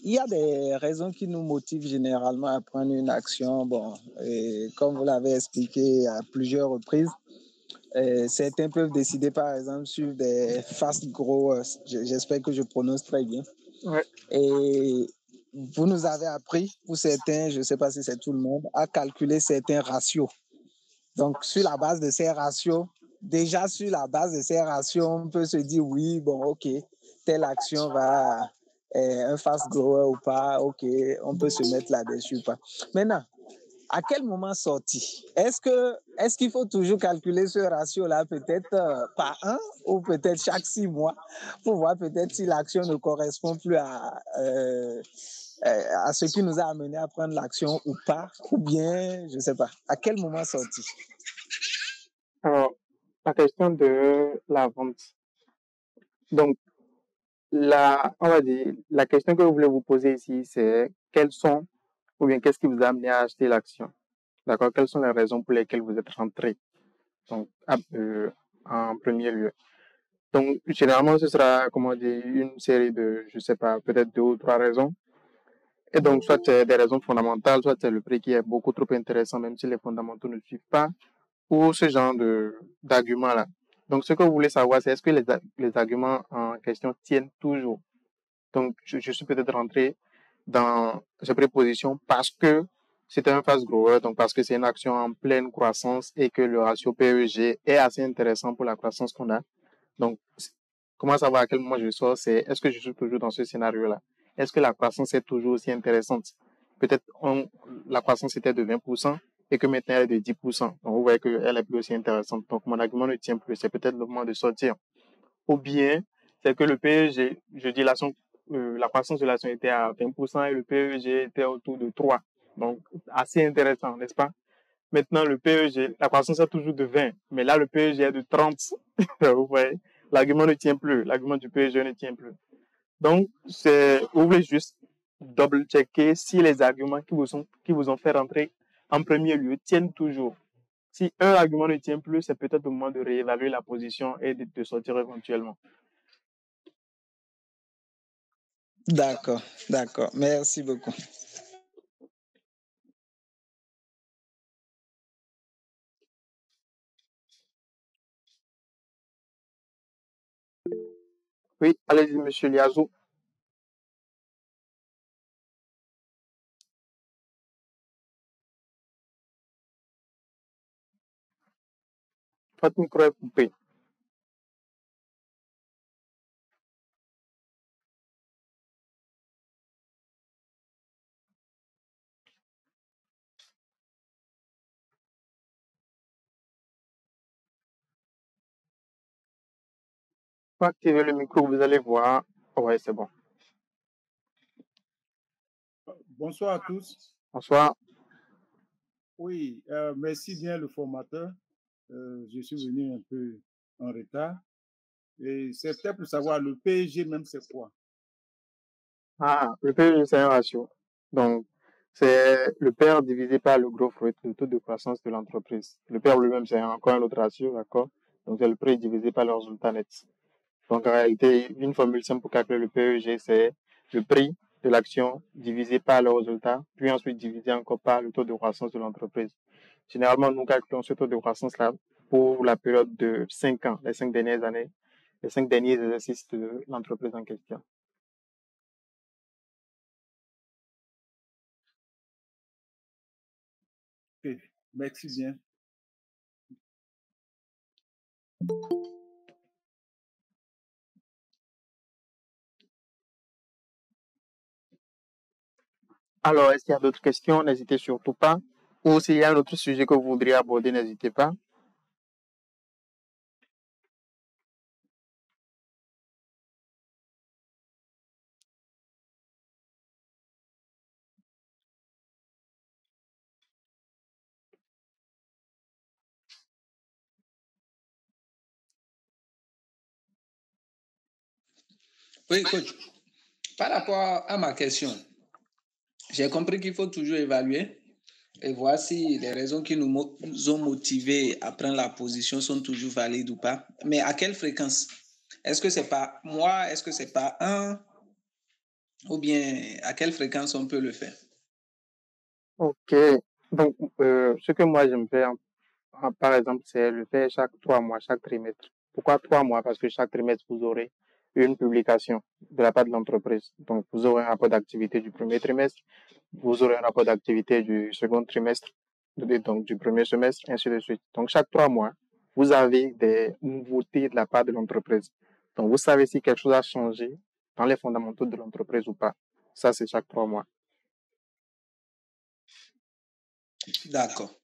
il y a des raisons qui nous motivent généralement à prendre une action. Bon, et comme vous l'avez expliqué à plusieurs reprises, certains peuvent décider, par exemple, sur des fast growers. J'espère que je prononce très bien. Ouais. Et vous nous avez appris, pour certains, je ne sais pas si c'est tout le monde, à calculer certains ratios. Donc, sur la base de ces ratios, déjà sur la base de ces ratios, on peut se dire, oui, bon, OK, telle action va, un fast grower ou pas, OK, on peut se mettre là-dessus ou pas. Maintenant, à quel moment sortir? Est-ce qu'il faut toujours calculer ce ratio-là peut-être par un ou peut-être chaque 6 mois pour voir peut-être si l'action ne correspond plus à ce qui nous a amené à prendre l'action ou pas, ou bien, je ne sais pas, à quel moment sortir? Alors, la question de la vente. Donc, on va dire, la question que vous voulez vous poser ici, c'est ou bien qu'est-ce qui vous a amené à acheter l'action? D'accord? Quelles sont les raisons pour lesquelles vous êtes rentré? Donc, en premier lieu. Donc, généralement, ce sera, comment dire, une série de, je sais pas, peut-être 2 ou 3 raisons. Et donc, soit c'est des raisons fondamentales, soit c'est le prix qui est beaucoup trop intéressant, même si les fondamentaux ne suivent pas, ou ce genre d'arguments-là. Donc, ce que vous voulez savoir, c'est est-ce que les arguments en question tiennent toujours? Donc, je suis peut-être rentré dans ces prépositions parce que c'est un fast grower, donc parce que c'est une action en pleine croissance et que le ratio PEG est assez intéressant pour la croissance qu'on a. Donc, comment savoir à quel moment je sors, c'est est-ce que je suis toujours dans ce scénario-là? Est-ce que la croissance est toujours aussi intéressante? Peut-être la croissance était de 20% et que maintenant elle est de 10%. Donc, vous voyez qu'elle est plus aussi intéressante. Donc, mon argument ne tient plus. C'est peut-être le moment de sortir. Ou bien, c'est que le PEG, je dis la croissance de l'action était à 20% et le PEG était autour de 3. Donc, assez intéressant, n'est-ce pas? Maintenant, le PEG, la croissance est toujours de 20, mais là, le PEG est de 30. Vous voyez, l'argument ne tient plus. L'argument du PEG ne tient plus. Donc, vous voulez juste double-checker si les arguments qui vous ont fait rentrer en premier lieu tiennent toujours. Si un argument ne tient plus, c'est peut-être le moment de réévaluer la position et de sortir éventuellement. D'accord, d'accord. Merci beaucoup. Oui, allez-y, monsieur Liazou. Votre micro est coupé. Pour activer le micro, vous allez voir. Ouais, c'est bon. Bonsoir à tous. Bonsoir. Oui, merci bien le formateur. Je suis venu un peu en retard. Et c'est peut-être pour savoir le PEG même c'est quoi? Le PEG, c'est un ratio. Donc, c'est le PER divisé par le growth rate, le taux de croissance de l'entreprise. Le PER lui-même, c'est encore un autre ratio, d'accord? Donc, c'est le prix divisé par le résultat net. Donc, en réalité, une formule simple pour calculer le PEG, c'est le prix de l'action divisé par le résultat, puis ensuite divisé encore par le taux de croissance de l'entreprise. Généralement, nous calculons ce taux de croissance-là pour la période de 5 ans, les 5 dernières années, les 5 derniers exercices de l'entreprise en question. Ok, merci bien. Alors, est-ce qu'il y a d'autres questions? N'hésitez surtout pas. Ou s'il y a un autre sujet que vous voudriez aborder, n'hésitez pas. Oui, coach. Par rapport à ma question, j'ai compris qu'il faut toujours évaluer et voir si les raisons qui nous ont motivés à prendre la position sont toujours valides ou pas. Mais à quelle fréquence? Est-ce que c'est pas mois? Est-ce que c'est pas Ou bien à quelle fréquence on peut le faire? Ok. Donc, ce que moi j'aime faire, par exemple, c'est le faire chaque 3 mois, chaque trimestre. Pourquoi 3 mois? Parce que chaque trimestre, vous aurez une publication de la part de l'entreprise. Donc, vous aurez un rapport d'activité du premier trimestre, vous aurez un rapport d'activité du second trimestre, donc du premier semestre, ainsi de suite. Donc, chaque 3 mois, vous avez des nouveautés de la part de l'entreprise. Donc, vous savez si quelque chose a changé dans les fondamentaux de l'entreprise ou pas. Ça, c'est chaque 3 mois. D'accord.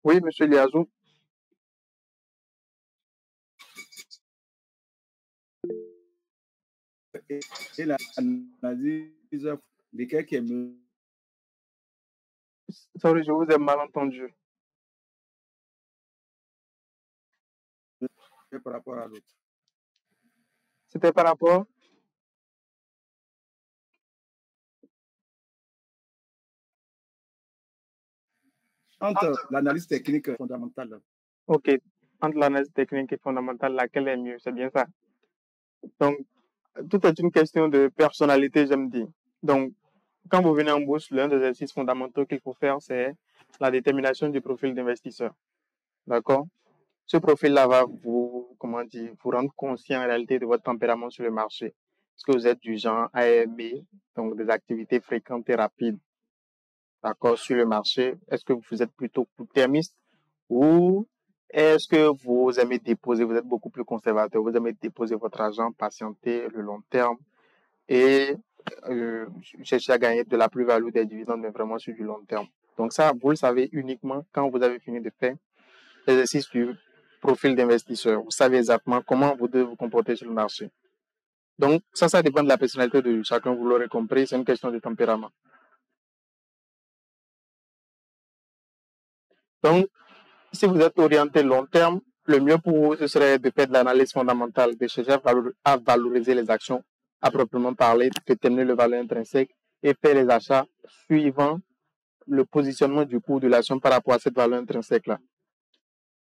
Oui, monsieur Liazou. Et l'analyse, lequel qui est mieux Sorry, je vous ai mal entendu. par rapport à l'autre? C'était par rapport? Entre l'analyse technique fondamentale. Ok. Entre l'analyse technique et fondamentale, laquelle est mieux? C'est bien ça. Donc, tout est une question de personnalité, j'aime dire. Donc, quand vous venez en bourse, l'un des exercices fondamentaux qu'il faut faire, c'est la détermination du profil d'investisseur. D'accord? Ce profil-là va vous, comment dire, vous rendre conscient en réalité de votre tempérament sur le marché. Est-ce que vous êtes du genre à aimer, donc des activités fréquentes et rapides, d'accord, sur le marché? Est-ce que vous êtes plutôt court-termiste ou est-ce que vous aimez déposer, vous êtes beaucoup plus conservateur, vous aimez déposer votre argent, patienter le long terme et chercher à gagner de la plus-value des dividendes, mais vraiment sur du long terme. Donc ça, vous le savez uniquement quand vous avez fini de faire l'exercice du profil d'investisseur. Vous savez exactement comment vous devez vous comporter sur le marché. Donc ça dépend de la personnalité de chacun, vous l'aurez compris, c'est une question de tempérament. Donc, si vous êtes orienté long terme, le mieux pour vous, ce serait de faire de l'analyse fondamentale, de chercher à valoriser les actions, à proprement parler, déterminer le valeur intrinsèque et faire les achats suivant le positionnement du cours de l'action par rapport à cette valeur intrinsèque-là.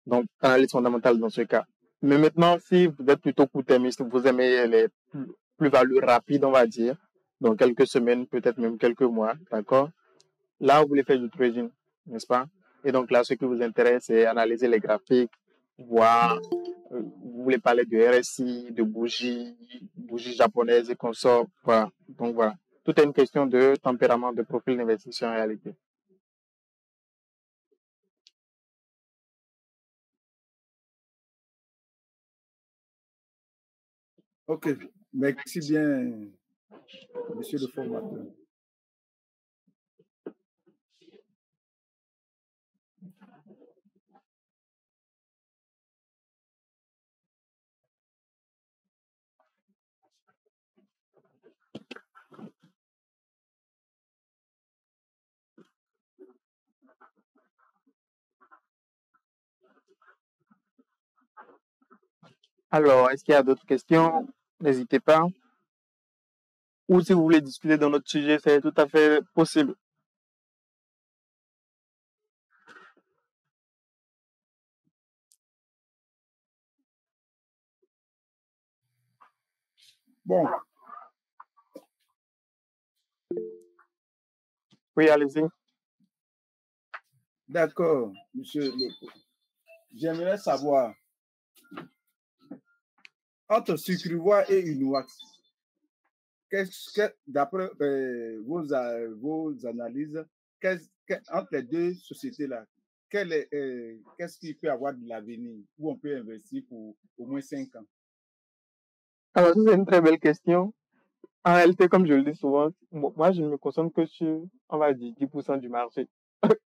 Donc, analyse fondamentale dans ce cas. Mais maintenant, si vous êtes plutôt court-termiste, vous aimez les plus-values rapides, on va dire, donc quelques semaines, peut-être même quelques mois, d'accord? Là, vous voulez faire du trading, n'est-ce pas? Et donc là, ce qui vous intéresse, c'est analyser les graphiques, voir, vous voulez parler de RSI, de bougies japonaises et consorts, voilà. Donc voilà, tout est une question de tempérament, de profil d'investisseur en réalité. Ok, merci bien, monsieur le formateur. Alors, est-ce qu'il y a d'autres questions? N'hésitez pas. Ou si vous voulez discuter dans notre sujet, c'est tout à fait possible. Bon. Oui, allez-y. D'accord, monsieur. J'aimerais savoir, entre Sucrevoie et Unoax, d'après vos analyses, entre les deux sociétés-là, qu'est-ce qui peut avoir de l'avenir, où on peut investir pour au moins 5 ans? Alors, c'est une très belle question. En réalité, comme je le dis souvent, moi, je ne me concentre que sur, on va dire, 10% du marché,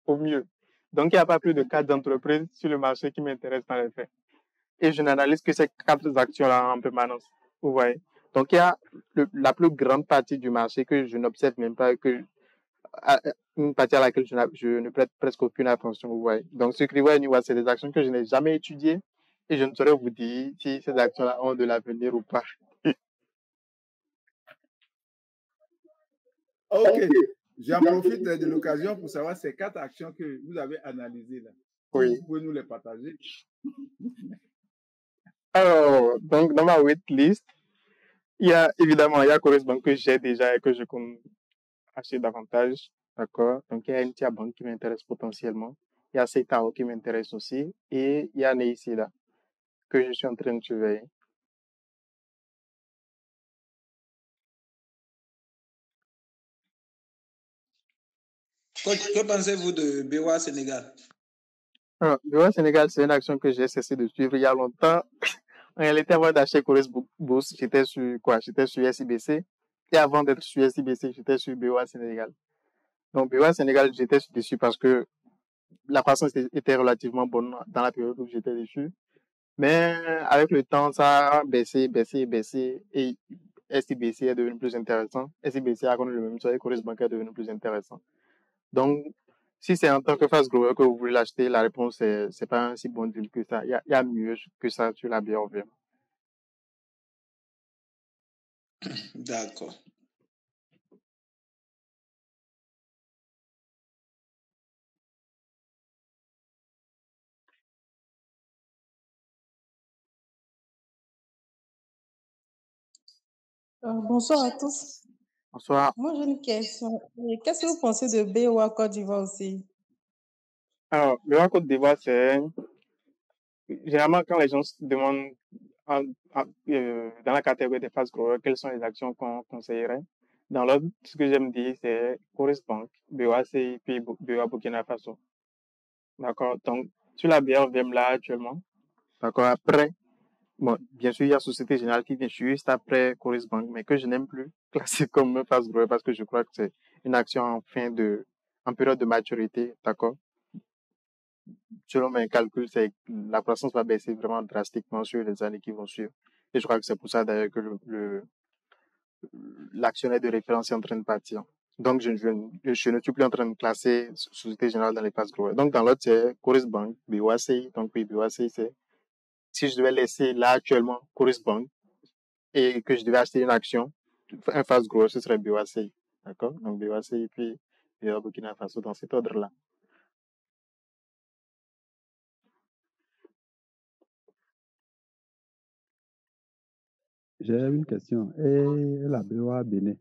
au mieux. Donc, il n'y a pas plus de 4 entreprises sur le marché qui m'intéressent dans les faits. Et je n'analyse que ces 4 actions-là en permanence. Vous voyez? Donc, il y a la plus grande partie du marché que je n'observe même pas, une partie à laquelle je ne prête presque aucune attention, vous voyez. Donc, ce que vous voyez, c'est des actions que je n'ai jamais étudiées et je ne saurais vous dire si ces actions-là ont de l'avenir ou pas. Ok, j'en profite de l'occasion pour savoir ces 4 actions que vous avez analysées là. Oui. Vous pouvez nous les partager. Alors, donc, dans ma waitlist, il y a Coris Bank que j'ai déjà et que je compte acheter davantage. D'accord? Donc, il y a NTA Bank qui m'intéresse potentiellement. Il y a Setao qui m'intéresse aussi. Et il y a Neisida que je suis en train de surveiller. Que pensez-vous de BOA Sénégal? Alors, BOA Sénégal, c'est une action que j'ai cessé de suivre il y a longtemps. En réalité, avant d'acheter Coris Boost, j'étais sur quoi? J'étais sur SIBC. Et avant d'être sur SIBC, j'étais sur BOA Sénégal. Donc, BOA Sénégal, j'étais dessus parce que la croissance était relativement bonne dans la période où j'étais dessus. Mais avec le temps, ça a baissé. Et SIBC est devenu plus intéressant. SIBC a connu le même chose et Coris Bank est devenu plus intéressant. Donc, si c'est en tant que fast grower que vous voulez l'acheter, la réponse c'est pas un si bon deal que ça. Il y a mieux que ça sur la BRV. D'accord. Bonsoir à tous. Bonsoir. Moi, j'ai une question. Qu'est-ce que vous pensez de BOA Côte d'Ivoire aussi? Alors, BOA Côte d'Ivoire, c'est généralement quand les gens se demandent dans la catégorie des fast growers, quelles sont les actions qu'on conseillerait. Dans l'ordre, ce que j'aime dire, c'est Coris Bank, BOAC, puis BOA Burkina Faso. D'accord? Donc, sur la BRVM là actuellement, d'accord? Après, bon, bien sûr, il y a Société Générale qui vient juste après Coris Bank, mais que je n'aime plus classer comme fast grower parce que je crois que c'est une action en période de maturité, d'accord? Selon mes calculs, c'est la croissance va baisser vraiment drastiquement sur les années qui vont suivre. Et je crois que c'est pour ça d'ailleurs que l'actionnaire de référence est en train de partir. Donc, je ne suis plus en train de classer Société Générale dans les fast growers. Donc, dans l'autre, c'est Coris Bank, BOACI. Donc, oui, BOACI, c'est si je devais laisser là actuellement Coris Bank et que je devais acheter une action, un fast grower, ce serait BOACI. D'accord? Donc, BOACI, puis BOA Burkina Faso dans cet ordre-là. J'ai une question. Et la BOA Bénin?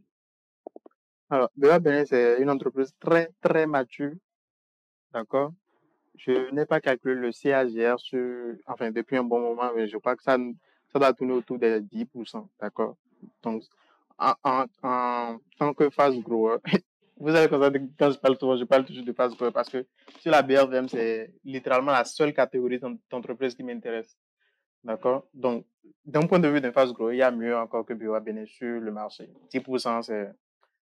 Alors, BOA Bénin, c'est une entreprise très, très mature. D'accord? Je n'ai pas calculé le CAGR depuis un bon moment, mais je crois que ça doit tourner autour des 10%. D'accord? Donc, en tant que fast grower, vous allez constater que quand je parle toujours de fast grower parce que sur la BRVM, c'est littéralement la seule catégorie d'entreprise qui m'intéresse. D'accord? Donc, d'un point de vue d'un fast grower, il y a mieux encore que BOA Bénin sur le marché. 10%, c'est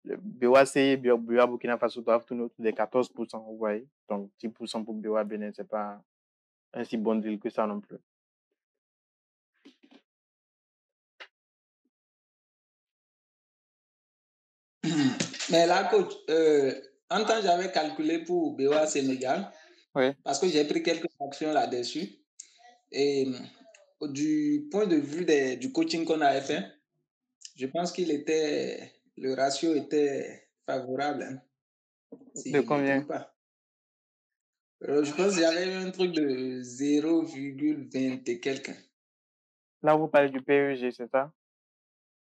le BOAC, BOA Burkina Faso doivent tourner autour des 14%, vous voyez. Donc, 10% pour BOA Bénin, c'est pas un si bon deal que ça non plus. Mais là, coach, en temps, j'avais calculé pour BOA Sénégal, oui. Parce que j'ai pris quelques actions là-dessus. Et du point de vue du coaching qu'on avait fait, je pense le ratio était favorable. Hein, si de combien? Je pense qu'il y avait un truc de 0,20 et quelques. Là, vous parlez du PEG, c'est ça?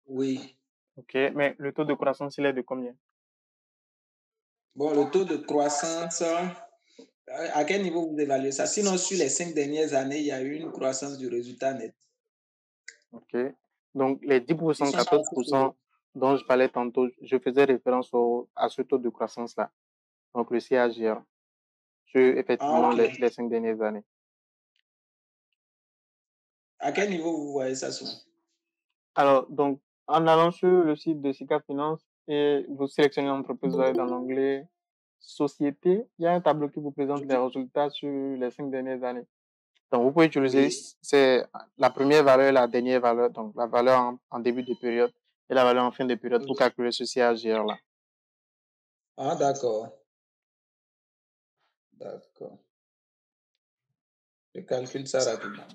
Oui. Ok, mais le taux de croissance, il est de combien? Bon, le taux de croissance, à quel niveau vous évaluez ça? Sinon, sur les 5 dernières années, il y a eu une croissance du résultat net. Ok, donc les 10%, 14% dont je parlais tantôt, je faisais référence à ce taux de croissance-là. Donc le CAGR, sur effectivement les 5 dernières années. À quel niveau vous voyez ça souvent? Alors, donc, en allant sur le site de SICA Finance et vous sélectionnez l'entreprise, vous allez dans l'onglet Société, il y a un tableau qui vous présente les résultats sur les 5 dernières années. Donc, vous pouvez utiliser, c'est la première valeur et la dernière valeur, donc la valeur en début de période et la valeur en fin de période pour calculer ce CAGR-là. Ah, d'accord. D'accord. Je calcule ça rapidement.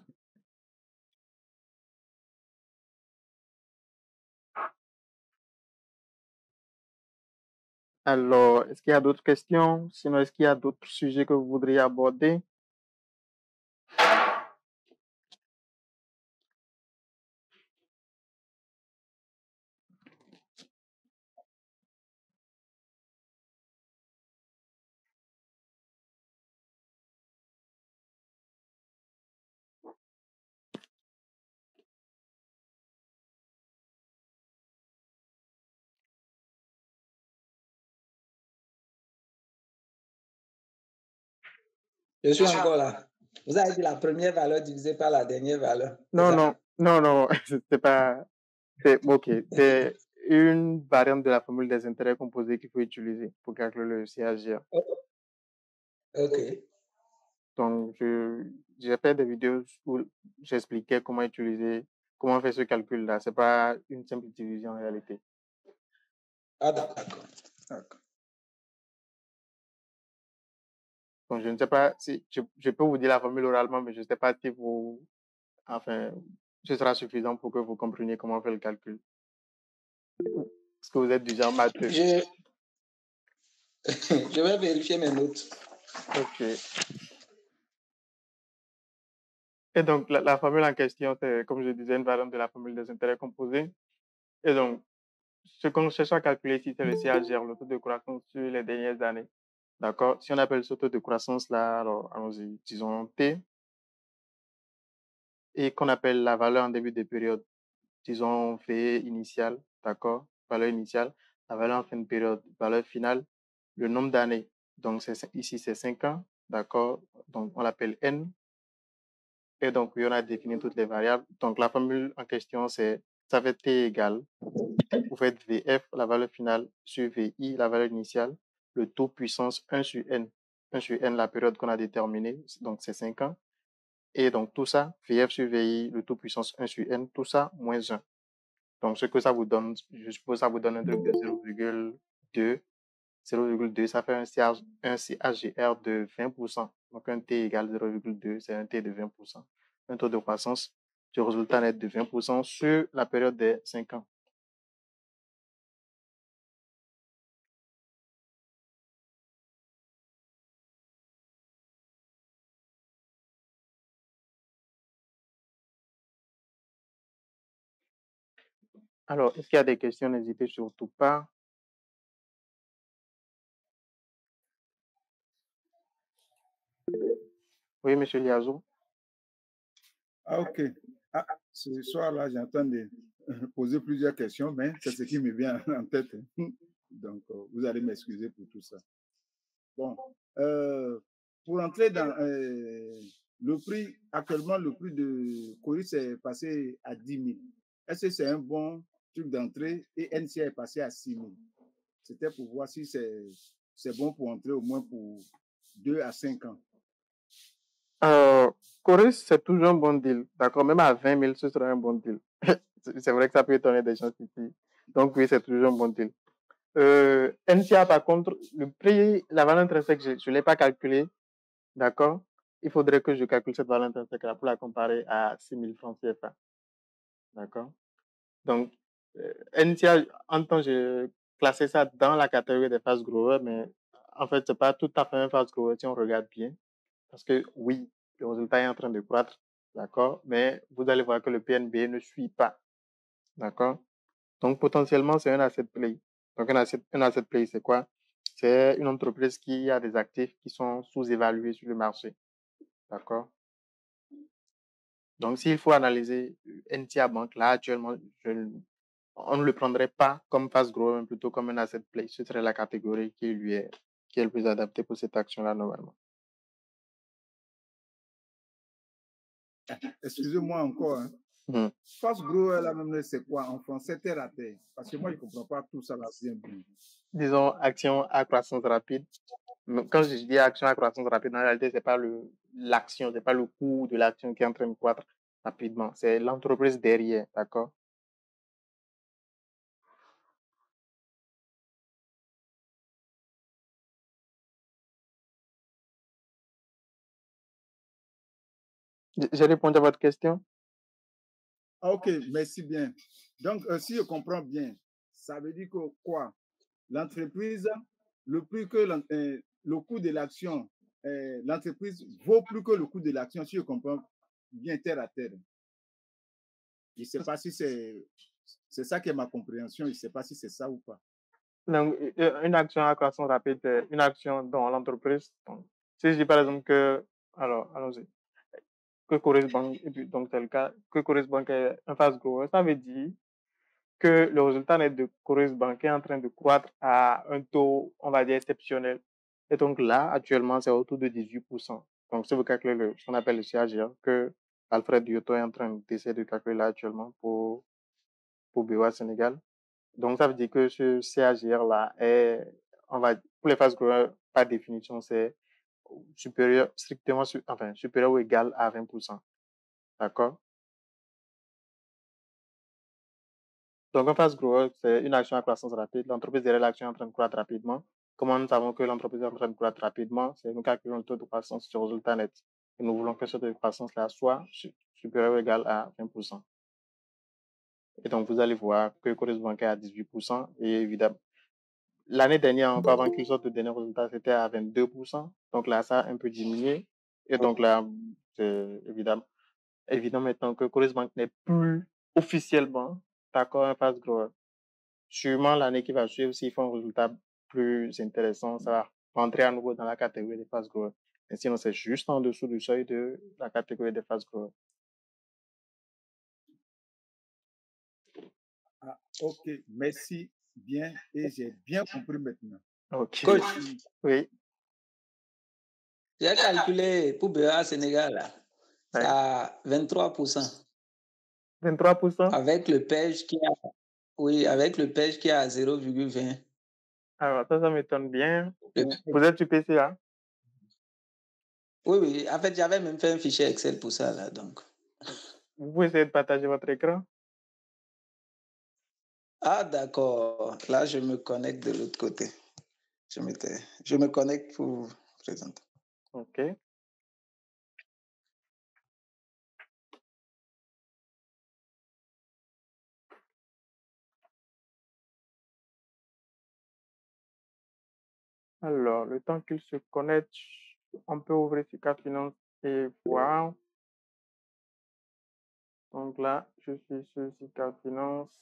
Alors, est-ce qu'il y a d'autres questions? Sinon, est-ce qu'il y a d'autres sujets que vous voudriez aborder? Je suis encore là. Vous avez dit la première valeur divisée par la dernière valeur. Non, c'était pas. Ok, c'est une variante de la formule des intérêts composés qu'il faut utiliser pour calculer le CAGR. Ok. Donc, j'ai fait des vidéos où j'expliquais comment comment faire ce calcul-là. C'est pas une simple division en réalité. Ah, d'accord. Donc, je ne sais pas si je peux vous dire la formule oralement, mais je ne sais pas si ce sera suffisant pour que vous compreniez comment faire le calcul. Est-ce que vous êtes du genre matheux? Je vais vérifier mes notes. Ok. Et donc, la formule en question, c'est, comme je disais, une variante de la formule des intérêts composés. Et donc, ce qu'on cherche à calculer ici, c'est le CAGR, le taux de croissance sur les dernières années. D'accord? Si on appelle ce taux de croissance là, alors, allons-y, disons T, et qu'on appelle la valeur en début de période, disons V initiale, d'accord? Valeur initiale, la valeur en fin de période, valeur finale, le nombre d'années. Donc, ici, c'est 5 ans, d'accord? Donc, on l'appelle N. Et donc, oui, on a défini toutes les variables. Donc, la formule en question, ça fait T égale, vous faites VF, la valeur finale, sur VI, la valeur initiale, le taux puissance 1 sur N. 1 sur N, la période qu'on a déterminée, donc c'est 5 ans. Et donc, tout ça, VF sur VI, le taux puissance 1 sur N, tout ça, moins 1. Donc, ce que ça vous donne, je suppose, ça vous donne un truc de 0,2. 0,2, ça fait un CAGR de 20%. Donc, un T égale 0,2, c'est un T de 20%. Un taux de croissance du résultat net de 20% sur la période des 5 ans. Alors, est-ce qu'il y a des questions? N'hésitez surtout pas. Oui, monsieur Liazou. Ah, ok. Ah, ce soir-là, j'entends de poser plusieurs questions, mais c'est ce qui me vient en tête. Donc, vous allez m'excuser pour tout ça. Bon, pour entrer dans le prix, actuellement, le prix de Coris est passé à 10 000. Est-ce que c'est un bon truc d'entrée et NCA est passé à 6 000? C'était pour voir si c'est bon pour entrer au moins pour 2 à 5 ans. Coris, c'est toujours un bon deal. D'accord, même à 20 000, ce sera un bon deal. C'est vrai que ça peut étonner des gens ici. Donc, oui, c'est toujours un bon deal. NCA, par contre, le prix, la valeur intrinsèque, je ne l'ai pas calculé. D'accord? Il faudrait que je calcule cette valeur intrinsèque là pour la comparer à 6 000 francs CFA. D'accord? Donc, NCA, en temps, j'ai classé ça dans la catégorie des fast growers, mais en fait, c'est pas tout à fait un fast grower si on regarde bien. Parce que oui, le résultat est en train de croître, d'accord? Mais vous allez voir que le PNB ne suit pas, d'accord? Donc, potentiellement, c'est un asset play. Donc, un asset play, c'est quoi? C'est une entreprise qui a des actifs qui sont sous-évalués sur le marché, d'accord? Donc, s'il faut analyser NTA Bank, là, actuellement, on ne le prendrait pas comme fast grower, mais plutôt comme un asset play. Ce serait la catégorie qui est le plus adaptée pour cette action-là, normalement. Excusez-moi encore. Hein. Fast grower, là même, c'est quoi en français, terre à terre? Parce que moi, je ne comprends pas tout ça là bien. Disons, action à croissance rapide. Quand je dis action à croissance rapide, en réalité, c'est pas l'action, c'est pas le coût de l'action qui est en train de croître rapidement. C'est l'entreprise derrière, d'accord? J'ai répondu à votre question. Ah, ok, merci bien. Donc, si je comprends bien, ça veut dire que quoi? L'entreprise, le coût de l'action, l'entreprise vaut plus que le coût de l'action, si je comprends bien terre à terre. Je ne sais pas si c'est ça qui est ma compréhension, je ne sais pas si c'est ça ou pas. Donc, une action à croissance rapide, c'est une action dans l'entreprise. Donc, si je dis par exemple que, alors, allons-y, que Coris Bank, et puis, donc c'est le cas, que Coris Bank est un fast grower, ça veut dire que le résultat net de Coris Bank est en train de croître à un taux, on va dire, exceptionnel. Et donc là, actuellement, c'est autour de 18%. Donc, si vous calculez ce qu'on appelle le CAGR, que Alfred Dioto est en train d'essayer de calculer là actuellement pour BOA Sénégal. Donc, ça veut dire que ce CAGR-là est, on va, pour les fast growers, par définition, c'est supérieur, strictement, enfin, supérieur ou égal à 20%. D'accord? Donc, un fast grower, c'est une action à croissance rapide. L'entreprise derrière l'action est en train de croître rapidement. Comment nous savons que l'entreprise est en train de croître rapidement? C'est nous calculons le taux de croissance sur résultat net. Et nous voulons que ce taux de croissance-là soit supérieur ou égal à 20%. Et donc, vous allez voir que Coris Bancaire à 18%. Et évidemment, l'année dernière, encore avant qu'il sorte le dernier résultat, c'était à 22%. Donc là, ça a un peu diminué. Et donc là, c'est évident maintenant que Coris Bank n'est plus officiellement d'accord un fast grower. Sûrement, l'année qui va suivre, s'ils font un résultat plus intéressant, ça va rentrer à nouveau dans la catégorie des fast growers. Mais sinon, c'est juste en dessous du seuil de la catégorie des fast growers. Ah, ok, merci bien et j'ai bien compris maintenant. Ok. Coach, Oui. j'ai calculé pour BA Sénégal, là, c'est à 23%. 23%? Avec le PEJ qui a, oui, avec le PEJ qui est à 0,20. Alors, ça m'étonne bien. Vous êtes sur PC, hein? Oui, oui. En fait, j'avais même fait un fichier Excel pour ça, là, donc. Vous pouvez essayer de partager votre écran? Ah, d'accord. Là, je me connecte de l'autre côté. Je me connecte pour vous présenter. Ok. Alors, le temps qu'il se connecte, on peut ouvrir Sika Finance et voir. Donc là, je suis sur Sika Finance.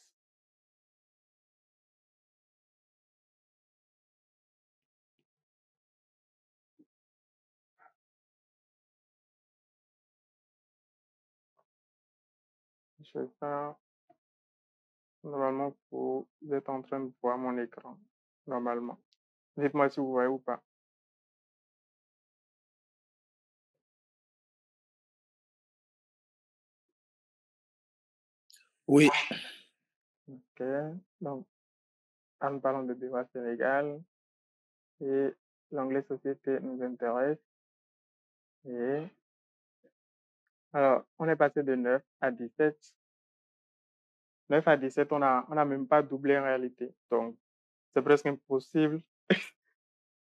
Je vais faire, normalement, vous êtes en train de voir mon écran, normalement. Dites-moi si vous voyez ou pas. Oui. Ok, donc, en parlant de BOA Sénégal, et l'onglet société nous intéresse. Et alors, on est passé de 9 à 17. 9 à 17, on a même pas doublé en réalité. Donc, c'est presque impossible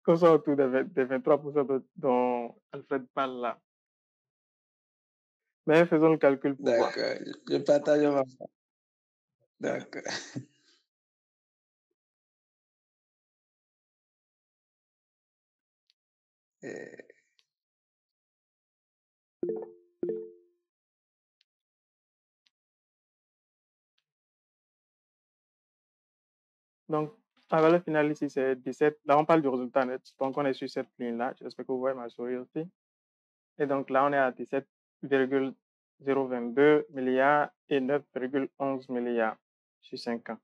qu'on soit autour des 23% dont Alfred parle là. Mais faisons le calcul pour voir. D'accord. Je partage ma. D'accord. Donc, la valeur finale ici, c'est 17. Là, on parle du résultat net. Donc, on est sur cette ligne-là. J'espère que vous voyez ma souris aussi. Et donc, là, on est à 17,022 milliards et 9,11 milliards sur 5 ans.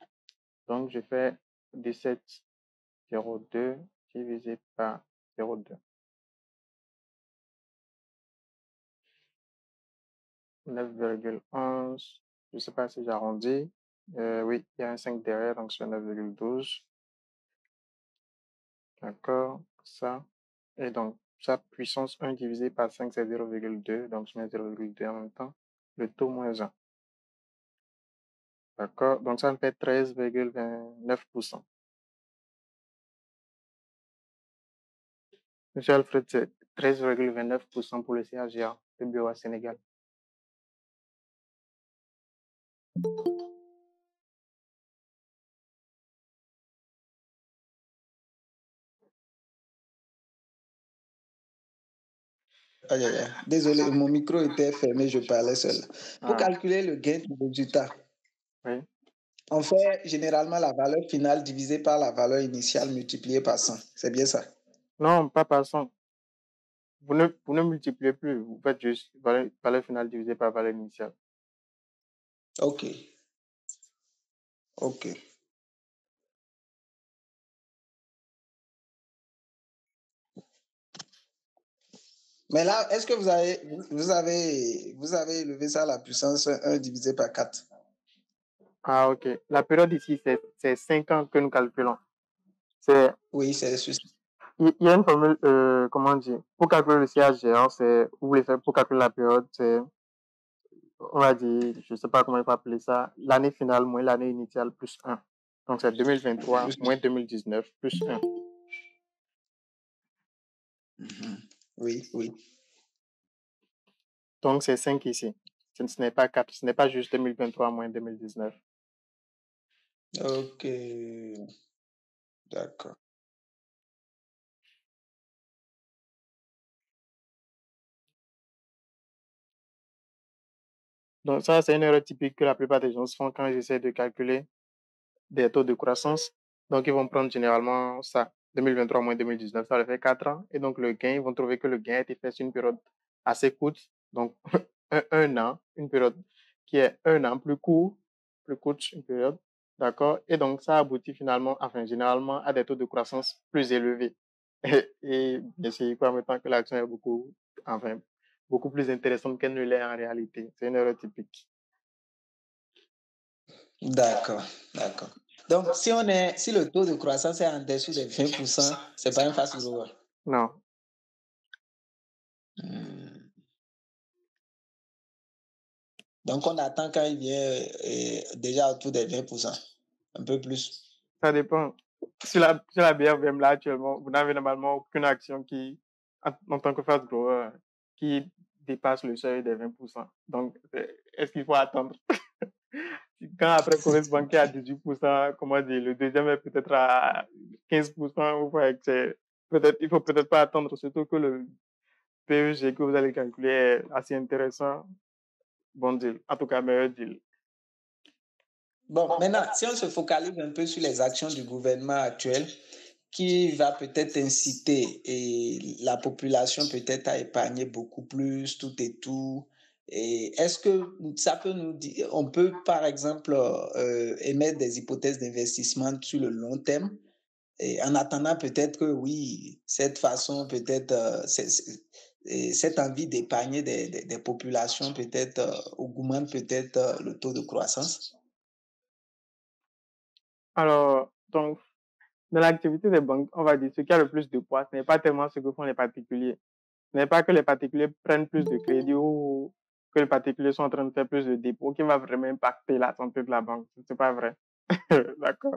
Donc, je fais 17,02 divisé par 0,2. 9,11. Je ne sais pas si j'arrondis. Oui, il y a un 5 derrière, donc c'est 9,12. D'accord, ça. Et donc, ça, puissance 1 divisé par 5, c'est 0,2. Donc, je mets 0,2 en même temps. Le taux moins 1. D'accord, donc ça me fait 13,29%. Monsieur Alfred, 13,29% pour le CAGR de BOA Sénégal. Aïe, aïe, aïe. Désolé, mon micro était fermé, je parlais seul. Pour Ah, calculer le gain du résultat, oui. on fait généralement la valeur finale divisée par la valeur initiale multipliée par 100. C'est bien ça? Non, pas par 100. Vous ne multipliez plus, vous faites juste valeur finale divisée par valeur initiale. Ok. Ok. Mais là, est-ce que vous avez élevé ça à la puissance 1 divisé par 4? Ah, ok. La période ici, c'est 5 ans que nous calculons. Oui, c'est sûr. Il y a une formule, comment dire, pour calculer le CAGR, vous voulez faire pour calculer la période, on va dire, je ne sais pas comment il faut appeler ça, l'année finale moins l'année initiale plus 1. Donc, c'est 2023 moins 2019 plus 1. Oui, oui. Donc, c'est 5 ici. Ce n'est pas 4. Ce n'est pas juste 2023 moins 2019. Ok. D'accord. Donc, ça, c'est une erreur typique que la plupart des gens font quand ils essaient de calculer des taux de croissance. Donc, ils vont prendre généralement ça, 2023 moins 2019, ça leur fait 4 ans. Et donc, le gain, ils vont trouver que le gain a été fait sur une période assez courte. Donc, un an, une période qui est un an plus courte, une période. D'accord? Et donc, ça aboutit finalement, enfin, généralement, à des taux de croissance plus élevés. Et bien sûr, en même temps que l'action est beaucoup plus intéressante qu'elle ne l'est en réalité. C'est une erreur typique. D'accord, d'accord. Donc, si le taux de croissance est en dessous des 20%, c'est pas un fast grower. Non. Donc, on attend quand il vient déjà autour des 20%, un peu plus. Ça dépend. Sur la BRVM là actuellement, vous n'avez normalement aucune action en tant que fast grower, qui dépasse le seuil des 20%. Donc, est-ce qu'il faut attendre? Quand après Coris Bank est à 18%, comment dire, le deuxième est peut-être à 15%, vous voyez que il faut peut-être pas attendre, surtout que le PEG que vous allez calculer est assez intéressant. Bon deal. En tout cas, meilleur deal. Bon, maintenant, si on se focalise un peu sur les actions du gouvernement actuel, qui va peut-être inciter la population peut-être à épargner beaucoup plus, tout et tout. Et est-ce que ça peut nous dire, on peut par exemple émettre des hypothèses d'investissement sur le long terme, et en attendant peut-être que oui, cette façon peut-être, cette envie d'épargner des populations peut-être augmente peut-être le taux de croissance? Alors, donc, dans l'activité des banques, on va dire, ce qui a le plus de poids, ce n'est pas tellement ce que font les particuliers. Ce n'est pas que les particuliers prennent plus de crédit ou que les particuliers sont en train de faire plus de dépôts qui va vraiment impacter la santé de la banque. Ce n'est pas vrai. D'accord?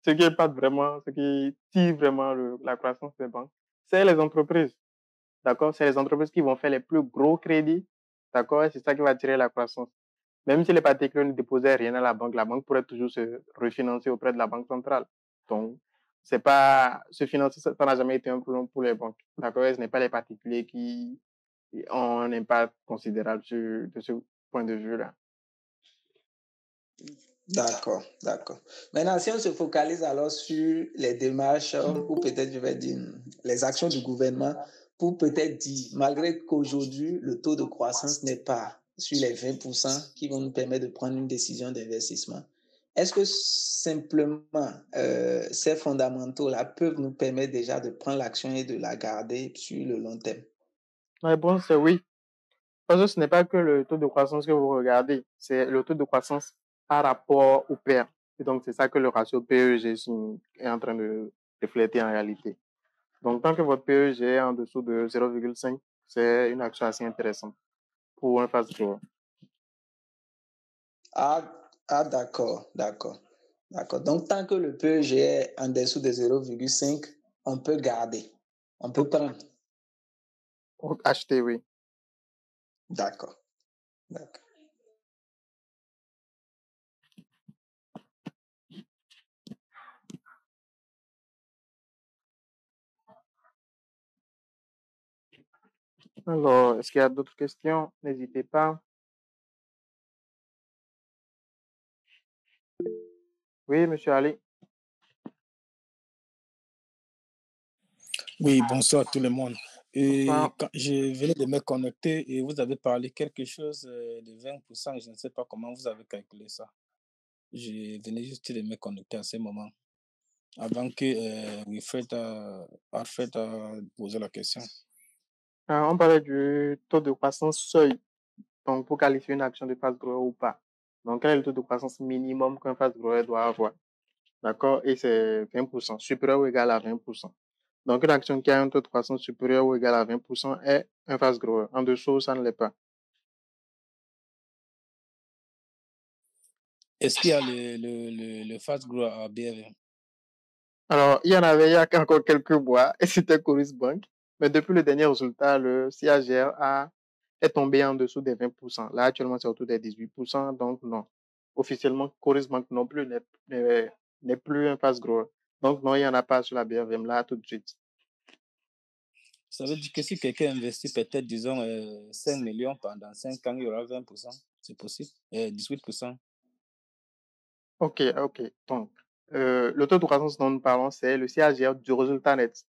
Ce qui impacte vraiment, ce qui tire vraiment la croissance des banques, c'est les entreprises. D'accord? C'est les entreprises qui vont faire les plus gros crédits. D'accord? Et c'est ça qui va tirer la croissance. Même si les particuliers ne déposaient rien à la banque pourrait toujours se refinancer auprès de la banque centrale. Donc, c'est pas, se financer, ça n'a jamais été un problème pour les banques. D'accord? Ce n'est pas les particuliers qui ont un impact considérable de ce point de vue-là. D'accord, d'accord. Maintenant, si on se focalise alors sur les démarches, ou peut-être je vais dire les actions du gouvernement, pour peut-être dire, malgré qu'aujourd'hui, le taux de croissance n'est pas sur les 20% qui vont nous permettre de prendre une décision d'investissement, est-ce que simplement ces fondamentaux-là peuvent nous permettre déjà de prendre l'action et de la garder sur le long terme? La réponse, c'est oui. Parce que ce n'est pas que le taux de croissance que vous regardez, c'est le taux de croissance par rapport au PER. Et donc, c'est ça que le ratio PEG est en train de refléter en réalité. Donc, tant que votre PEG est en dessous de 0,5, c'est une action assez intéressante pour un fast grower. Ah, d'accord, d'accord, d'accord. Donc, tant que le PEG est en dessous de 0,5, on peut garder, on peut prendre. Acheter, oui. D'accord. D'accord. Alors, est-ce qu'il y a d'autres questions? N'hésitez pas. Oui, monsieur Ali. Oui, bonsoir tout le monde. Et Bonsoir. quand je venais de me connecter et vous avez parlé quelque chose de 20%, je ne sais pas comment vous avez calculé ça. Je venais juste de me connecter à ce moment, avant que Alfred a posé la question. On parlait du taux de croissance seuil, donc pour qualifier une action de fast grower ou pas. Donc, quel est le taux de croissance minimum qu'un fast grower doit avoir? D'accord? Et c'est 20%, supérieur ou égal à 20%. Donc, une action qui a un taux de croissance supérieur ou égal à 20% est un fast grower. En dessous, ça ne l'est pas. Est-ce qu'il y a le fast grower à BRM? Alors, il y en avait il y a encore quelques mois et c'était Coris Bank. Mais depuis le dernier résultat, le CAGR est tombé en dessous des 20%. Là, actuellement, c'est autour des 18%. Donc, non. Officiellement, Coris Bank non plus n'est plus un fast grower. Donc, non, il n'y en a pas sur la BRM là tout de suite. Ça veut dire que si quelqu'un investit peut-être, disons, 5 millions pendant 5 ans, il y aura 20%. C'est possible? 18%. OK. Donc, le taux de croissance dont nous parlons, c'est le CAGR du résultat net.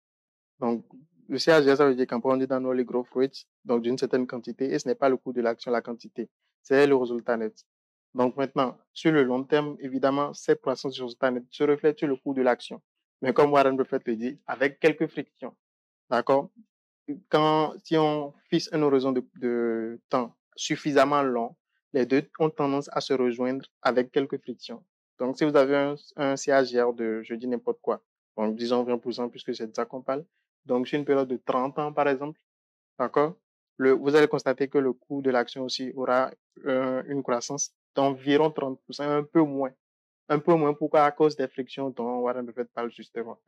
Donc, le CAGR, ça veut dire qu'on dit dans les growth rates, donc d'une certaine quantité, et ce n'est pas le coût de l'action, la quantité, c'est le résultat net. Donc maintenant, sur le long terme, évidemment, cette croissance du résultat net se reflète sur le coût de l'action. Mais comme Warren Buffett le dit, avec quelques frictions. D'accord? Si on fixe un horizon de temps suffisamment long, les deux ont tendance à se rejoindre avec quelques frictions. Donc, si vous avez un CAGR de, je dis n'importe quoi, donc disons 20%, puisque c'est de ça qu'on parle, donc sur une période de 30 ans, par exemple, d'accord, vous allez constater que le coût de l'action aussi aura une croissance d'environ 30%, un peu moins, pourquoi? À cause des frictions dont Warren Buffett parle justement.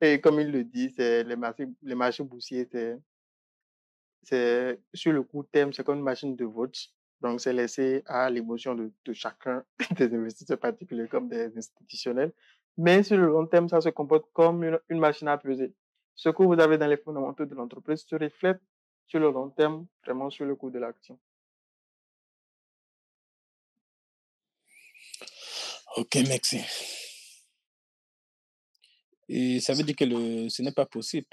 Et comme il le dit, c'est les marchés boursiers, c'est sur le court terme, c'est comme une machine de vote. Donc, c'est laissé à l'émotion de chacun des investisseurs particuliers comme des institutionnels. Mais sur le long terme, ça se comporte comme une machine à peser. Ce que vous avez dans les fondamentaux de l'entreprise se reflète sur le long terme, vraiment sur le cours de l'action. Ok, merci. Et ça veut dire que ce n'est pas possible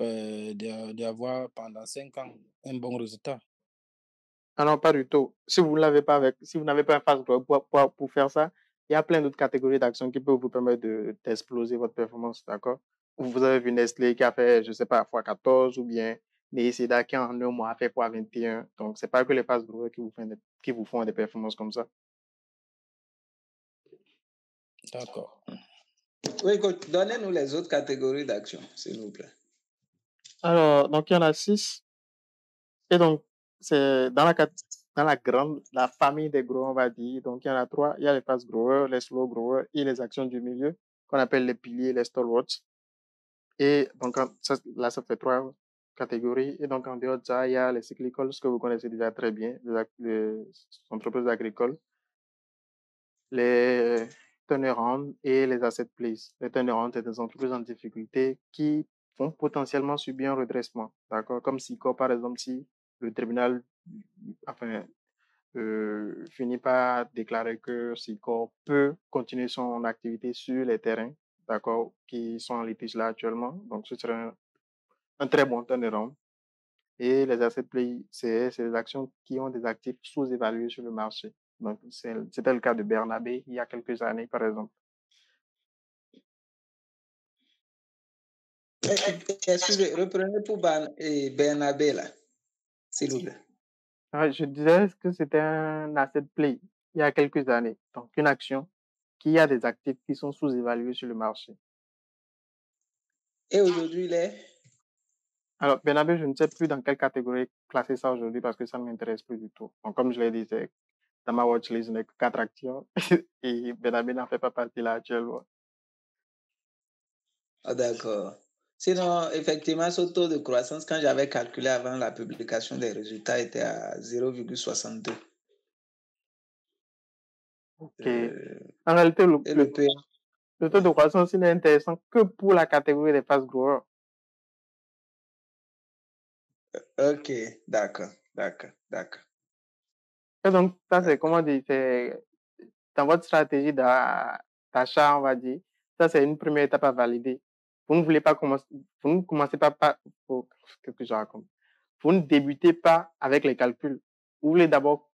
d'avoir pendant 5 ans un bon résultat. Ah non, pas du tout. Si vous n'avez pas un fast growth pour faire ça, il y a plein d'autres catégories d'actions qui peuvent vous permettre d'exploser votre performance, d'accord? Vous avez vu Nestlé qui a fait, je sais pas, x14 ou bien Neisida qui en un mois a fait x21. Donc, c'est pas que les fast growth qui vous font des performances comme ça. D'accord. Oui, coach, donnez-nous les autres catégories d'actions, s'il vous plaît. Alors, donc il y en a 6. Et donc, c'est dans la famille des growers, on va dire. Donc, il y en a 3. Il y a les fast growers, les slow growers et les actions du milieu, qu'on appelle les piliers, les stalwarts. Et donc, là, ça fait 3 catégories. Et donc, en dehors de ça, il y a les cyclicals, ce que vous connaissez déjà très bien, les entreprises agricoles, les turnarounds et les asset plays. Les turnarounds, c'est des entreprises en difficulté qui vont potentiellement subir un redressement. D'accord? Comme si, par exemple, si le tribunal, enfin, finit par déclarer que SICOR peut continuer son activité sur les terrains, d'accord, qui sont en litige là actuellement. Donc, ce serait un très bon turnaround. Et les asset plays, c'est des actions qui ont des actifs sous-évalués sur le marché. Donc, c'était le cas de Bernabé il y a quelques années, par exemple. Excusez, reprenez pour Bernabé, là, s'il vous plaît. Je disais que c'était un asset play il y a quelques années. Donc, une action qui a des actifs qui sont sous-évalués sur le marché. Et aujourd'hui, il est? Alors, Bernabé, je ne sais plus dans quelle catégorie classer ça aujourd'hui parce que ça ne m'intéresse plus du tout. Donc, comme je l'ai dit, dans ma watchlist, je n'ai que 4 actions et Bernabé n'en fait pas partie là actuellement. Ah, d'accord. Sinon, effectivement, ce taux de croissance, quand j'avais calculé avant la publication des résultats, était à 0,62. OK. En réalité, Et le PA, le taux de croissance, il n'est intéressant que pour la catégorie des fast growers. ok, d'accord. Et donc, ça, c'est comment dire, c'est dans votre stratégie d'achat, on va dire, ça, c'est une première étape à valider. Vous ne voulez pas commencer, vous ne commencez pas qu'est-ce que je raconte? Vous ne débutez pas avec les calculs. Vous voulez d'abord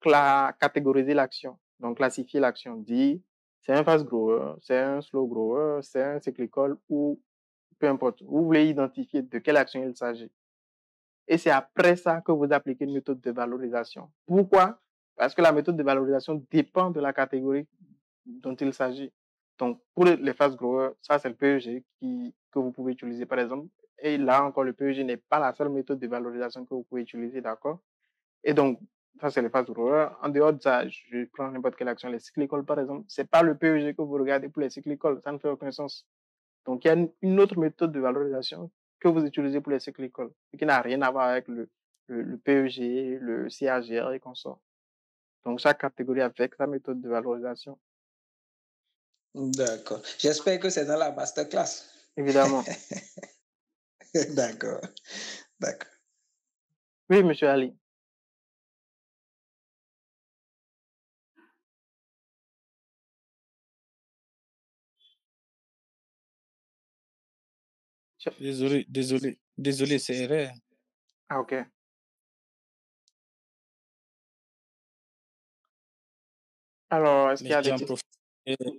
catégoriser l'action. Donc, classifier l'action. Dire, c'est un fast grower, c'est un slow grower, c'est un cyclical ou peu importe. Vous voulez identifier de quelle action il s'agit. Et c'est après ça que vous appliquez une méthode de valorisation. Pourquoi? Parce que la méthode de valorisation dépend de la catégorie dont il s'agit. Donc, pour les fast growers, ça, c'est le PEG que vous pouvez utiliser, par exemple. Et là encore, le PEG n'est pas la seule méthode de valorisation que vous pouvez utiliser, d'accord? Et donc, ça, c'est les fast growers. En dehors de ça, je prends n'importe quelle action. Les cyclicals, par exemple, c'est pas le PEG que vous regardez pour les cyclicals. Ça ne fait aucun sens. Donc, il y a une autre méthode de valorisation que vous utilisez pour les cyclicals, qui n'a rien à voir avec le PEG, le CAGR et consorts. Donc, chaque catégorie avec sa méthode de valorisation. D'accord. J'espère que c'est dans la masterclass. Évidemment. D'accord. Oui, monsieur Ali. Désolé, c'est erreur. Ah, ok. Alors, est-ce qu'il y a des questions?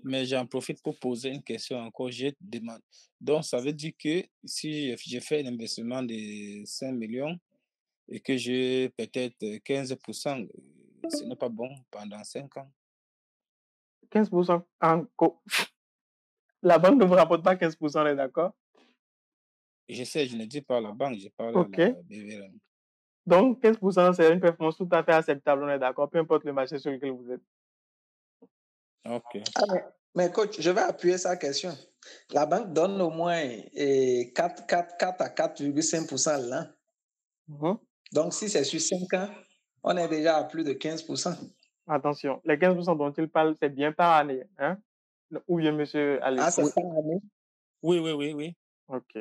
Mais j'en profite pour poser une question encore. Je demande. Donc, ça veut dire que si j'ai fait un investissement de 5 millions et que j'ai peut-être 15%, ce n'est pas bon pendant 5 ans. 15% La banque ne vous rapporte pas 15%, on est d'accord? Je sais, je ne dis pas à la banque, je parle Ok. à la BVRM. Donc, 15%, c'est une performance tout à fait acceptable, on est d'accord, peu importe le marché sur lequel vous êtes. Ok. Mais coach, je vais appuyer sa question. La banque donne au moins 4 à 4,5% l'an. Donc, si c'est sur 5 ans, on est déjà à plus de 15%. Attention, les 15% dont il parle, c'est bien par année. Hein? Ou bien, monsieur Ali? Ah, c'est par année? Oui. Ok.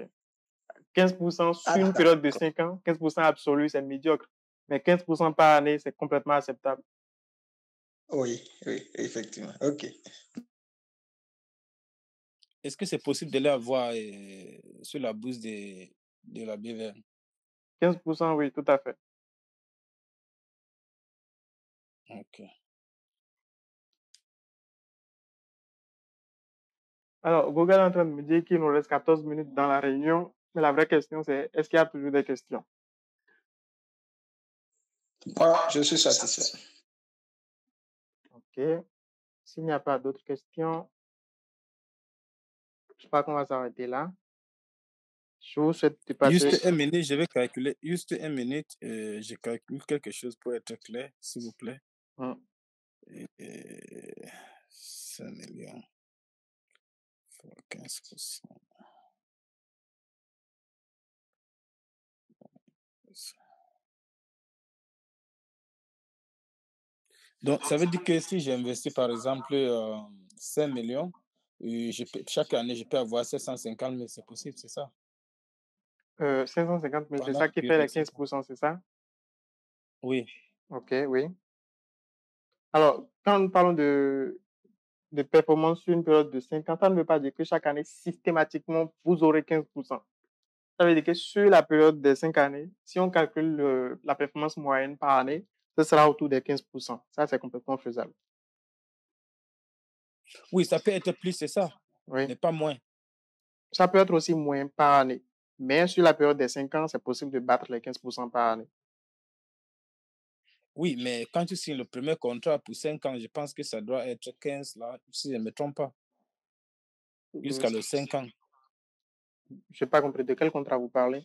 15% sur une période de 5 ans, 15% absolu, c'est médiocre. Mais 15% par année, c'est complètement acceptable. Oui, effectivement. Ok. Est-ce que c'est possible de l'avoir sur la bourse de la BVM? 15%, oui, tout à fait. Ok. Alors, Google est en train de me dire qu'il nous reste 14 minutes dans la réunion. Mais la vraie question, c'est est-ce qu'il y a toujours des questions? Je suis satisfait. Ok. S'il n'y a pas d'autres questions, je crois qu'on va s'arrêter là. Je vous souhaite de passer... Juste 1 minute, je vais calculer. Juste 1 minute, je calcule quelque chose pour être clair, s'il vous plaît. 5 millions fois 15%. Donc, ça veut dire que si j'investis, par exemple, 5 millions, chaque année, je peux avoir 750 000, c'est possible, c'est ça? 550 000, c'est ça qui fait les 15%, c'est ça? Oui. Ok, oui. Alors, quand nous parlons de performance sur une période de 5 ans, ça ne veut pas dire que chaque année, systématiquement, vous aurez 15%. Ça veut dire que sur la période des 5 années, si on calcule la performance moyenne par année, ce sera autour des 15%. Ça, c'est complètement faisable. Oui, ça peut être plus, c'est ça, oui. Mais pas moins. Ça peut être aussi moins par année. Mais sur la période des 5 ans, c'est possible de battre les 15% par année. Oui, mais quand tu signes le premier contrat pour 5 ans, je pense que ça doit être 15, là, si je ne me trompe pas. Jusqu'à les 5 ans. Je n'ai pas compris de quel contrat vous parlez.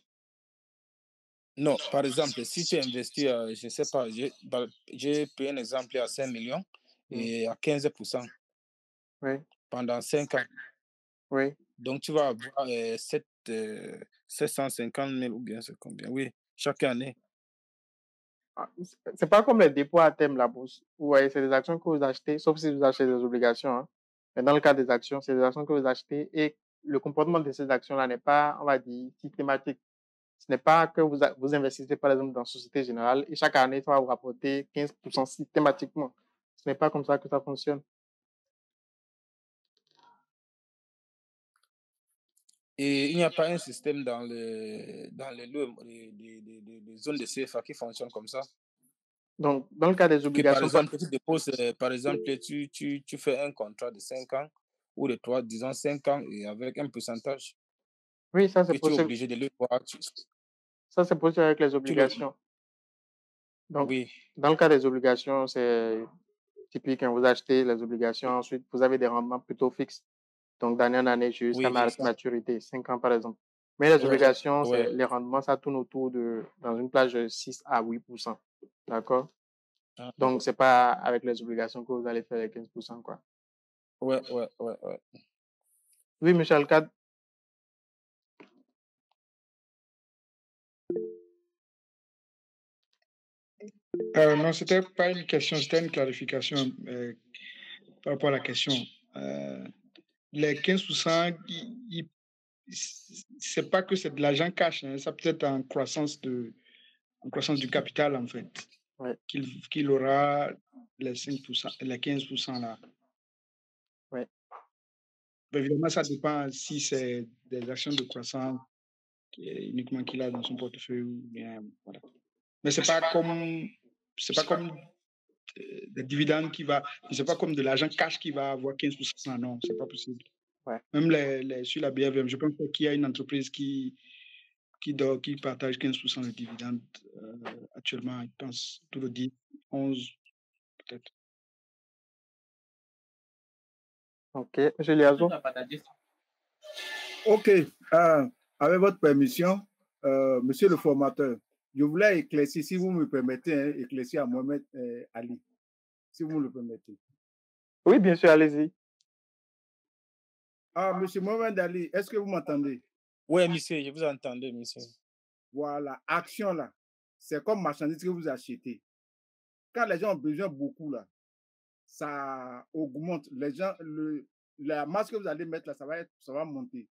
Non, par exemple, si tu investis, je ne sais pas, j'ai pris un exemple à 5 millions et à 15%. Oui. Pendant 5 ans. Oui. Donc, tu vas avoir 750 000 ou bien c'est combien? Oui, chaque année. Ah, c'est pas comme les dépôts à thème, la bourse. Vous voyez, c'est des actions que vous achetez, sauf si vous achetez des obligations, hein. Mais dans le cas des actions, c'est des actions que vous achetez et le comportement de ces actions-là n'est pas, on va dire, systématique. Ce n'est pas que vous investissez, par exemple, dans Société Générale et chaque année, ça va vous rapporter 15% systématiquement. Ce n'est pas comme ça que ça fonctionne. Et il n'y a pas un système dans les lots, les zones de CFA qui fonctionne comme ça. Donc, dans le cas des Que par obligations, exemple, tu déposes, par exemple, tu fais un contrat de 5 ans ou de 3, disons 5 ans et avec un pourcentage oui, ça c'est que tu es possible. obligé de le voir. Ça c'est possible avec les Tu le, obligations. Donc, oui, dans le cas des obligations, c'est typique, hein, vous achetez les obligations, ensuite vous avez des rendements plutôt fixes. Donc, d'année en année jusqu'à oui, c'est ça. maturité, 5 ans par exemple. Mais les Ouais, obligations, ouais, les rendements, ça tourne autour dans une plage de 6 à 8%. D'accord? ah, Donc, c'est pas avec les obligations que vous allez faire les 15%, quoi. ouais. Oui, Michel, cadre. Non, c'était pas une question, c'était une clarification par rapport à la question. Les 15%, c'est pas que c'est de l'argent cash, hein, ça peut être en croissance du capital, en fait, Ouais, qu'il aura les 5%, les 15% là. ouais. Mais évidemment, ça dépend si c'est des actions de croissance uniquement qu'il a dans son portefeuille ou bien, voilà. Mais c'est pas comme des dividendes c'est pas comme de l'argent cash qui va avoir 15%. Non, c'est pas possible. Ouais. Même sur la BFM, je pense qu'il y a une entreprise qui partage 15% de dividendes actuellement. Je pense tout le 10, 11 peut-être. Ok, Monsieur Liazo. OK. Avec votre permission, monsieur le formateur, je voulais éclaircir, si vous me permettez, hein, éclaircir à Mohamed Ali, si vous me le permettez. Oui, bien sûr, allez-y. Monsieur Mohamed Ali, est-ce que vous m'entendez? Oui, monsieur, je vous entendais, monsieur. Voilà, action là, c'est comme marchandise que vous achetez. Quand les gens ont besoin beaucoup là, ça augmente. La masse que vous allez mettre là, ça va monter.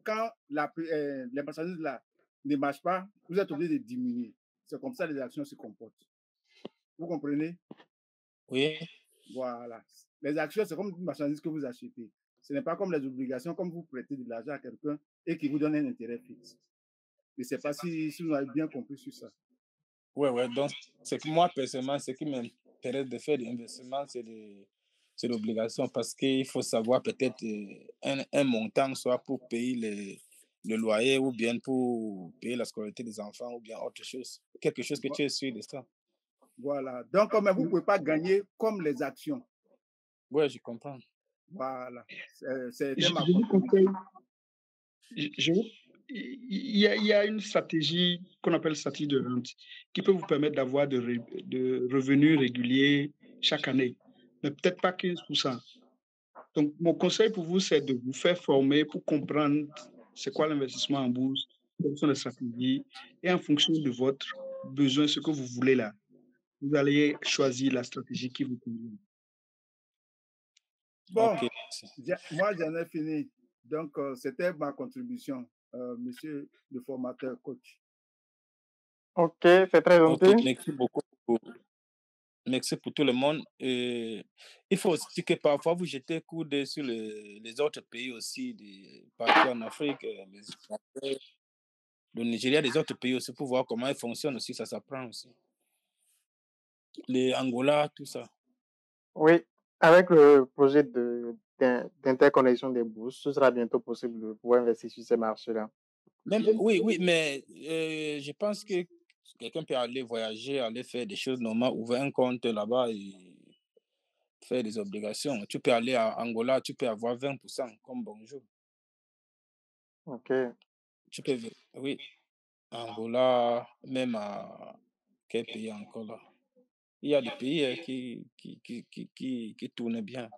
Quand les marchandises là ne marchent pas, vous êtes obligé de diminuer. C'est comme ça que les actions se comportent. Vous comprenez? Oui. Voilà. Les actions, c'est comme une marchandise que vous achetez. Ce n'est pas comme les obligations, comme vous prêtez de l'argent à quelqu'un et qui vous donne un intérêt fixe. Je ne sais pas si vous avez bien compris sur ça. Ouais. Donc, c'est que moi, personnellement, ce qui m'intéresse de faire l'investissement, c'est l'obligation parce qu'il faut savoir peut-être un montant, soit pour payer le loyer ou bien pour payer la scolarité des enfants ou bien autre chose. Quelque chose que tu es sûr de ça. Voilà. Donc, comme vous ne pouvez pas gagner comme les actions. Oui, je comprends. Voilà. C'est Je ma vous conseille, contribution. il y a une stratégie qu'on appelle stratégie de rente qui peut vous permettre d'avoir de revenus réguliers chaque année, mais peut-être pas 15%. Donc, mon conseil pour vous, c'est de vous faire former pour comprendre c'est quoi l'investissement en bourse, quelles sont les stratégies, et en fonction de votre besoin, ce que vous voulez là, vous allez choisir la stratégie qui vous convient. Bon, Ok. moi, j'en ai fini. Donc, c'était ma contribution, monsieur le formateur coach. Ok, c'est très gentil. Ok, merci beaucoup. Merci pour tout le monde. Il faut aussi que parfois vous jetez un coup d'œil sur les autres pays aussi, partout en Afrique, les Zimbabwe, le Nigeria, les autres pays aussi, pour voir comment ils fonctionnent aussi, ça s'apprend aussi. Les Angola, tout ça. Oui, avec le projet d'interconnexion des bourses, ce sera bientôt possible de pouvoir investir sur ces marchés-là. Oui, mais je pense que quelqu'un peut aller voyager, aller faire des choses normales, ouvrir un compte là-bas et faire des obligations. Tu peux aller à Angola, tu peux avoir 20% comme bonjour. Ok. Tu peux, oui, Angola, même à quel pays encore là? Il y a des pays qui tournent bien.